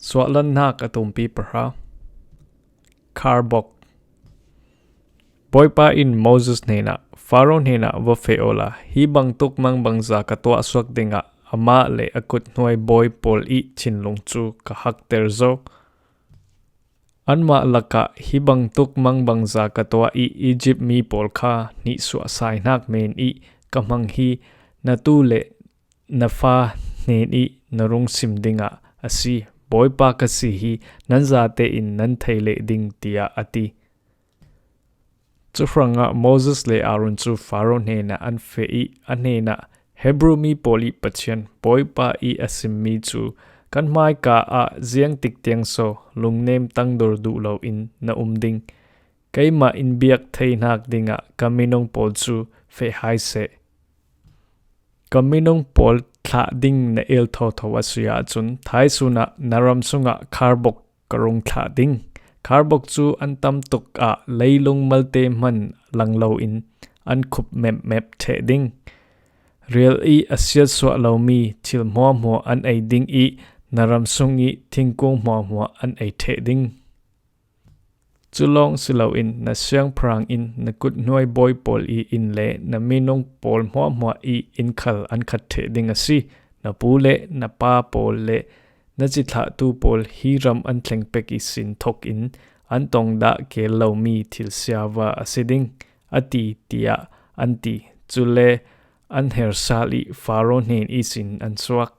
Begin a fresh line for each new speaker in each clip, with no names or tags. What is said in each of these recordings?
Suahlannak atumpi perha. Karbok. Boypa in Moses nena, Pharaoh nena wa feola, hi bang tuk mang bangza katwa swak dinga, ama le akut nuai boy pol I chinlung chu ka hak terzo. Anma laka hi bang tuk mang bangza katwa I Egypt mi pol ka ni Suahlannak men I kamang hi na tu le na fa nen I narung sim dinga asi boypa kasi hi nanza te in nan theile ding tia ati. Chufranga Moses le Aaron chu Pharaoh nena an fei anena Hebrew mi poli pachian boypa I asim mi chu kan mai ka a ziang tik tiang so lungnem tang dor du lo in na umding kaima in biak theinak dinga kaminong pol chu fe hai se kaminong pol tha ding na el tho tho asuya chun thai suna naram sunga kharbok karung tha ding Karbok chu an tam tuk a leilung malte man langlo in an khup mep the ding. Real I asyat swa lo mi til mo an ay ding I naram sung I tingkung mo an ay the ding. Chulong silo in na siyang prang in na kut nuay boy pol I in le na minong pol mo I in khal an khat the ding asi na pule na pa pol le na chitha tu pol hiram an thleng pek I sin thok in an tong da ke lo mi thil siawa asiding ati tia anti chule an her sali Pharaoh nen I sin an suak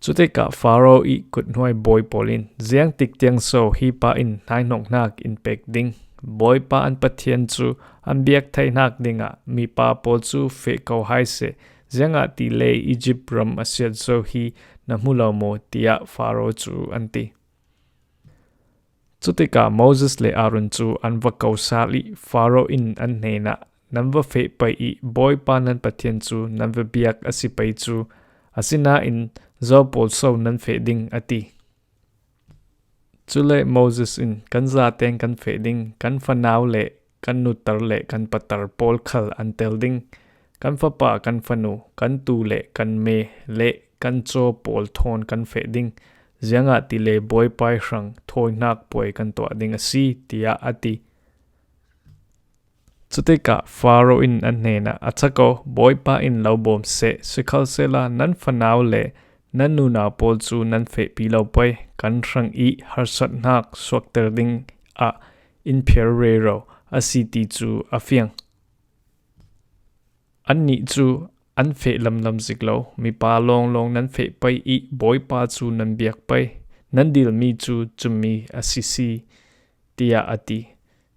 chute ka Pharaoh I kut nuai boy polin ziang tik tiang so hi pa in nai nok nak in pek ding boy pa an pathian chu an biak thai nak dinga mi pa pol chu fe ko hai se zianga ti le Egypt ram asyat so hi na mula mo tia Pharaoh chu anti. Chutika Moses le Aaron chu an va kau sali Pharaoh in an nena nan va fe pai I boy pa nan pathian chu nan va biak asi pai chu asina in zo pol so nan fe ding ati. Chule Moses in kan za teng kan fe ding kan fanau le kan nutar le kan patar pol khal an tel ding kan fa pa kan fanu kan tu le kan me le kan cho pol thon kan fe ding zianga ti le boy pai hrang thoi nak poi kan to ding asi tia ati. Chuteka Pharaoh in an nena achako boy pa in lo bom se sikhal sela nan fanau le nan nu na pol chu nan fe pi lo pai kan hrang I harsat nak swak ter ding a in perero asi ti chu afiang an ni chu an fe lam ziklo mi pa long nan fe pai I boy pa chu nan biak pai nan dil mi chu chumi asisi tia ati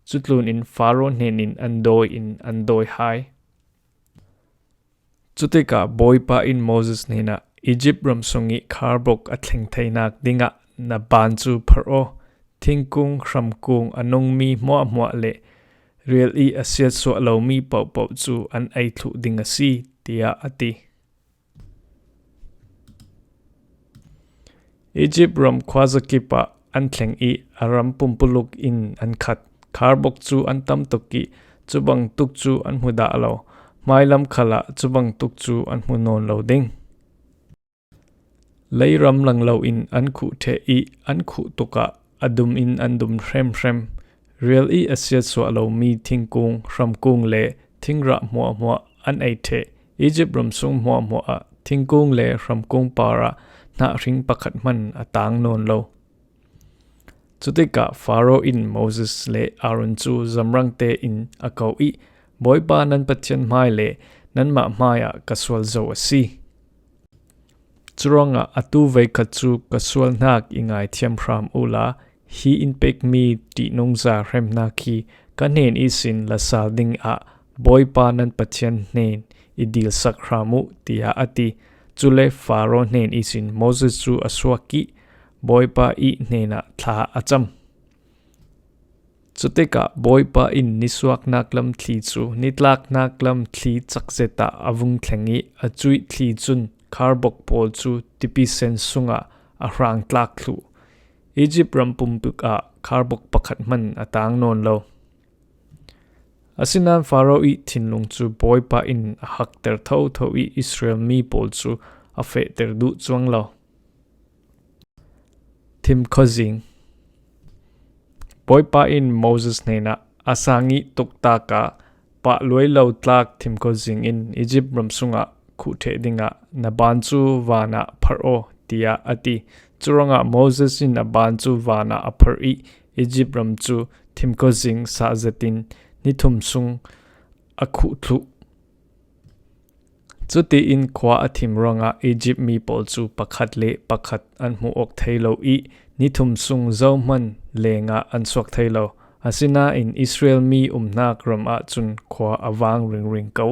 chutlun in Pharaoh nen in andoi hai chuteka boy pa in Moses nena Egypt ram sungi kharbok athleng thainak dinga na ban chu pharo thingkung hramkung anong mi mo le real I asyat so lo mi pau chu an ai thu dinga si tia ati. Egypt ram khwazakipa an thleng I aram pumpuluk in an khat kharbok chu an tam tuki chubang tuk chu an huda lo mailam khala chubang tuk chu an hunon lo ding leiram langlo in an khu the I an khu tuka adum in andum hrem real I asyat so lo mi thingkung hramkung le thingra mo an ai the Egypt ram sung mo a thingkung le hramkung para na ring pakhat man atang non lo. Chutika Pharaoh in Moses le Aaron chu zamrang te in akau I boy pa nan pathian mai le nan ma maya kaswal zo asi. Churonga atu vei khachu kaswal nak ingai thiam ram ula hi in pek mi ti nongza rem na ki kanen isin la salding a boy pa nan pathian nen idil sak ramu tia ati chule Pharaoh nen isin Moses chu aswaki boy pa I nena tha acham. Chuteka boy pa in niswak naklam thli chu nitlak naklam thli chakzeta avung thlengi achui thli chun kharbok pol chu tipi sen sunga a hrang tlak thlu Egypt ram pumpuk a kharbok pakhat man atang non lo. Asinan Pharaoh I thinlung chu boy pa in a hak ter tho I Israel mi pol chu a fe ter du chuang lo. thim khozing boipa in Moses nena asangi tukta ka pa loi lo tlak thim khozing in Egypt ramsunga khu the dinga nabanchu wana pharo tia ati churanga Moses in nabanchu wana aphari Egypt ramchu thim khozing sa zatin nithum sung akhu thu chuti in khwa athim ronga Egypt mi pol chu pakhat le pakhat an mu ok thailo I nithum sung zawman lenga an swak thailo asina in Israel mi umnak ram a chun khwa awang ring ring ko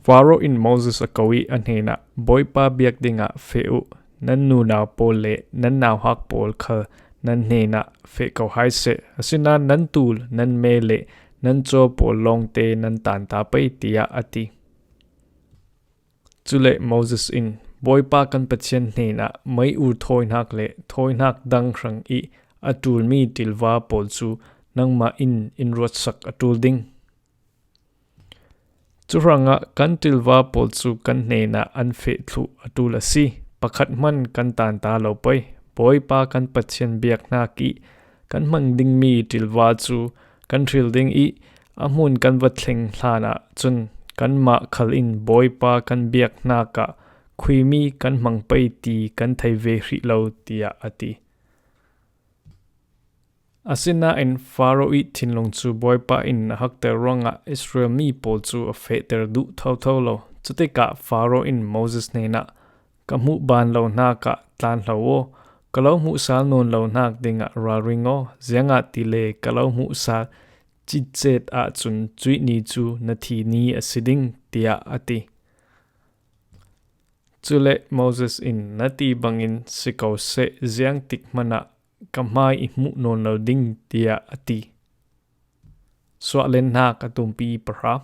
Pharaoh in Moses akawi anhena boipa biak dinga feu nan nu na pol le nan naw hak pol kha nan hena fe ko haise asina nan tul nan mele nan cho pol long te nan tan ta pai tia ati chule Moses in boipa kan pathian hena mai ur thoinak le thoinak dang rang I atul mi tilwa pol chu nangma in rot sak atul ding churanga kan tilwa pol chu kan hena an fe thu atul asi pakhat man kan tan ta lo pai boipa kan pathian biak na ki kan mang ding mi tilwa chu kan thil ding I amun kan va thleng hlana chun kan ma khal in boipa kan biak na ka khuimi kan mang pai ti kan thai ve hri lo tia ati asina in Pharaoh I thinlong chu boipa in hakter ronga Israel mi pol chu a feter du thau thau lo chute ka Pharaoh in Moses nena kamu ban lo na ka tlan lo wo kalau mu sal non lo nak dinga ra ringo zianga tile kalau mu sal chichet a chun chui ni chu nathi ni asiding tia ati chule Moses in nati bangin sikau se ziang tik mana kamai imu non lo ding tia ati Suahlannak atumpi pra